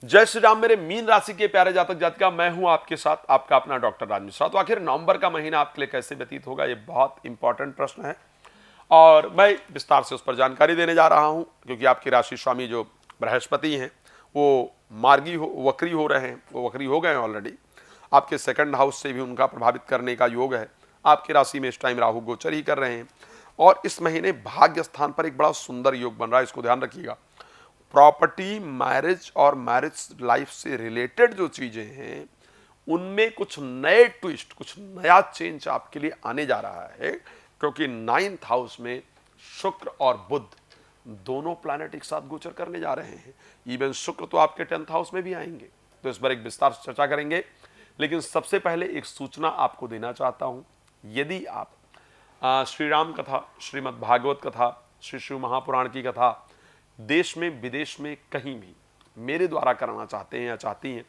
जय श्री राम मेरे मीन राशि के प्यारे जातक जातिका, मैं हूं आपके साथ आपका अपना डॉक्टर राज मिश्रा। तो आखिर नवंबर का महीना आपके लिए कैसे व्यतीत होगा, ये बहुत इंपॉर्टेंट प्रश्न है और मैं विस्तार से उस पर जानकारी देने जा रहा हूं, क्योंकि आपकी राशि स्वामी जो बृहस्पति हैं वो वक्री हो रहे हैं, वो वक्री हो गए हैं ऑलरेडी। आपके सेकंड हाउस से भी उनका प्रभावित करने का योग है। आपकी राशि में इस टाइम राहु गोचर ही कर रहे हैं और इस महीने भाग्य स्थान पर एक बड़ा सुंदर योग बन रहा है, इसको ध्यान रखिएगा। प्रॉपर्टी, मैरिज और मैरिज लाइफ से रिलेटेड जो चीजें हैं उनमें कुछ नए ट्विस्ट, कुछ नया चेंज आपके लिए आने जा रहा है, क्योंकि 9th हाउस में शुक्र और बुध दोनों प्लैनेट एक साथ गोचर करने जा रहे हैं। इवन शुक्र तो आपके 10th हाउस में भी आएंगे, तो इस पर एक विस्तार से चर्चा करेंगे। लेकिन सबसे पहले एक सूचना आपको देना चाहता हूं। यदि आप श्री राम कथा, श्रीमद् भागवत कथा, श्री शिव महापुराण की कथा देश में विदेश में कहीं भी मेरे द्वारा कराना चाहते हैं या चाहती हैं,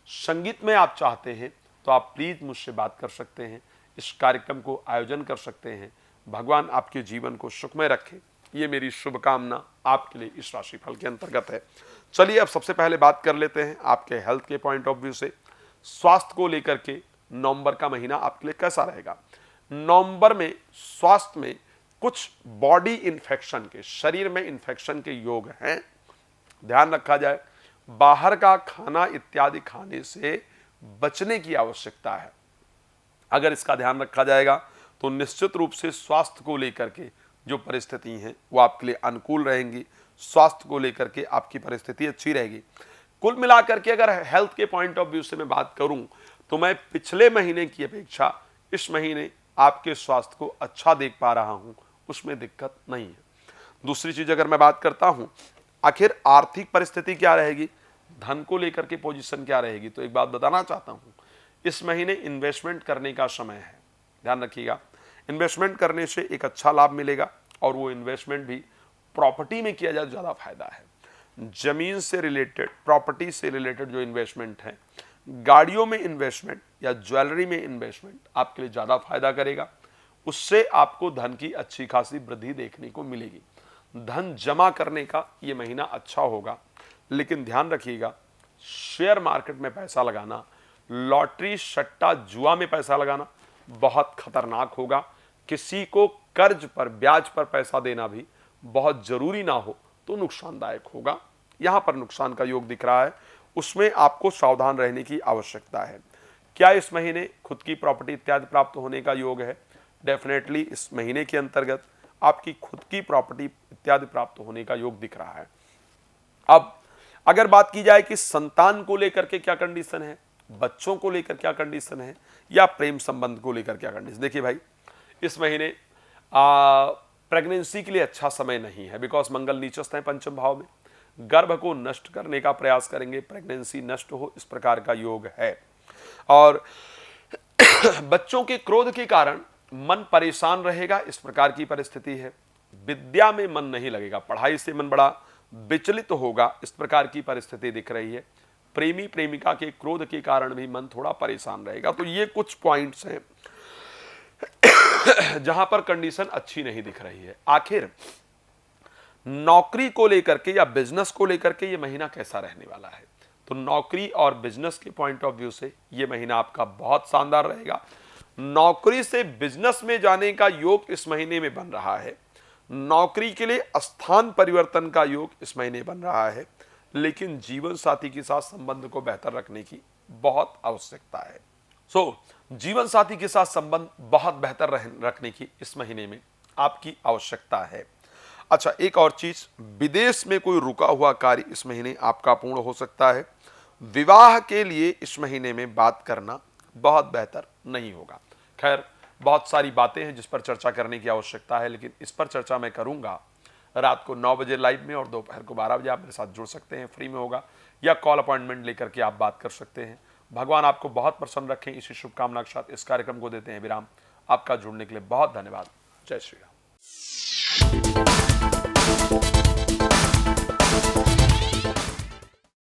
संगीत में आप चाहते हैं, तो आप प्लीज मुझसे बात कर सकते हैं, इस कार्यक्रम को आयोजन कर सकते हैं। भगवान आपके जीवन को सुखमय रखे, ये मेरी शुभकामना आपके लिए इस राशिफल के अंतर्गत है। चलिए अब सबसे पहले बात कर लेते हैं आपके हेल्थ के पॉइंट ऑफ व्यू से। स्वास्थ्य को लेकर के नवंबर का महीना आपके लिए कैसा रहेगा। नवंबर में स्वास्थ्य में कुछ बॉडी इन्फेक्शन के, शरीर में इन्फेक्शन के योग हैं, ध्यान रखा जाए। बाहर का खाना इत्यादि खाने से बचने की आवश्यकता है। अगर इसका ध्यान रखा जाएगा तो निश्चित रूप से स्वास्थ्य को लेकर के जो परिस्थिति हैं वो आपके लिए अनुकूल रहेंगी। स्वास्थ्य को लेकर के आपकी परिस्थिति अच्छी रहेगी। कुल मिलाकर के अगर हेल्थ के पॉइंट ऑफ व्यू से मैं बात करूं तो मैं पिछले महीने की अपेक्षा इस महीने आपके स्वास्थ्य को अच्छा देख पा रहा हूं, उसमें दिक्कत नहीं है। दूसरी चीज अगर मैं बात करता हूं, आखिर आर्थिक परिस्थिति क्या रहेगी, धन को लेकर के पोजीशन क्या रहेगी, तो एक बात बताना चाहता हूं, इस महीने इन्वेस्टमेंट करने का समय है। ध्यान रखिएगा, इन्वेस्टमेंट करने से एक अच्छा लाभ मिलेगा और वो इन्वेस्टमेंट भी प्रॉपर्टी में किया जाए तो ज़्यादा फायदा है। जमीन से रिलेटेड, प्रॉपर्टी से रिलेटेड जो इन्वेस्टमेंट है, गाड़ियों में इन्वेस्टमेंट या ज्वेलरी में इन्वेस्टमेंट आपके लिए ज़्यादा फायदा करेगा। उससे आपको धन की अच्छी खासी वृद्धि देखने को मिलेगी। धन जमा करने का ये महीना अच्छा होगा, लेकिन ध्यान रखिएगा, शेयर मार्केट में पैसा लगाना, लॉटरी, सट्टा, जुआ में पैसा लगाना बहुत खतरनाक होगा। किसी को कर्ज पर, ब्याज पर पैसा देना भी बहुत जरूरी ना हो तो नुकसानदायक होगा। यहां पर नुकसान का योग दिख रहा है, उसमें आपको सावधान रहने की आवश्यकता है। क्या इस महीने खुद की प्रॉपर्टी इत्यादि प्राप्त होने का योग है? डेफिनेटली इस महीने के अंतर्गत आपकी खुद की प्रॉपर्टी इत्यादि प्राप्त होने का योग दिख रहा है। अब अगर बात की जाए कि संतान को लेकर के क्या कंडीशन है, बच्चों को लेकर क्या कंडीशन है, या प्रेम संबंध को लेकर क्या कंडीशन, देखिए भाई, इस महीने प्रेगनेंसी के लिए अच्छा समय नहीं है, बिकॉज मंगल नीचस्थ है पंचम भाव में। गर्भ को नष्ट करने का प्रयास करेंगे, प्रेगनेंसी नष्ट हो, इस प्रकार का योग है। और बच्चों के क्रोध के कारण मन परेशान रहेगा, इस प्रकार की परिस्थिति है। विद्या में मन नहीं लगेगा, पढ़ाई से मन बड़ा विचलित होगा, इस प्रकार की परिस्थिति दिख रही है। प्रेमी प्रेमिका के क्रोध के कारण भी मन थोड़ा परेशान रहेगा। तो ये कुछ पॉइंट्स हैं जहां पर कंडीशन अच्छी नहीं दिख रही है। आखिर नौकरी को लेकर के या बिजनेस को लेकर के ये महीना कैसा रहने वाला है, तो नौकरी और बिजनेस के पॉइंट ऑफ व्यू से ये महीना आपका बहुत शानदार रहेगा। नौकरी से बिजनेस में जाने का योग इस महीने में बन रहा है। नौकरी के लिए स्थान परिवर्तन का योग इस महीने बन रहा है, लेकिन जीवन साथी के साथ संबंध को बेहतर रखने की बहुत आवश्यकता है। जीवन साथी के साथ संबंध बहुत बेहतर रखने की इस महीने में आपकी आवश्यकता है। अच्छा, एक और चीज, विदेश में कोई रुका हुआ कार्य इस महीने आपका पूर्ण हो सकता है। विवाह के लिए इस महीने में बात करना बहुत बेहतर नहीं होगा। खैर, बहुत सारी बातें हैं जिस पर चर्चा करने की आवश्यकता है, लेकिन इस पर चर्चा मैं करूंगा रात को 9 बजे लाइव में और दोपहर को 12 बजे। आप मेरे साथ जुड़ सकते हैं, फ्री में होगा, या कॉल अपॉइंटमेंट लेकर के आप बात कर सकते हैं। भगवान आपको बहुत प्रसन्न रखें, इसी शुभकामना के साथ इस कार्यक्रम को देते हैं विराम। आपका जुड़ने के लिए बहुत धन्यवाद। जय श्री राम।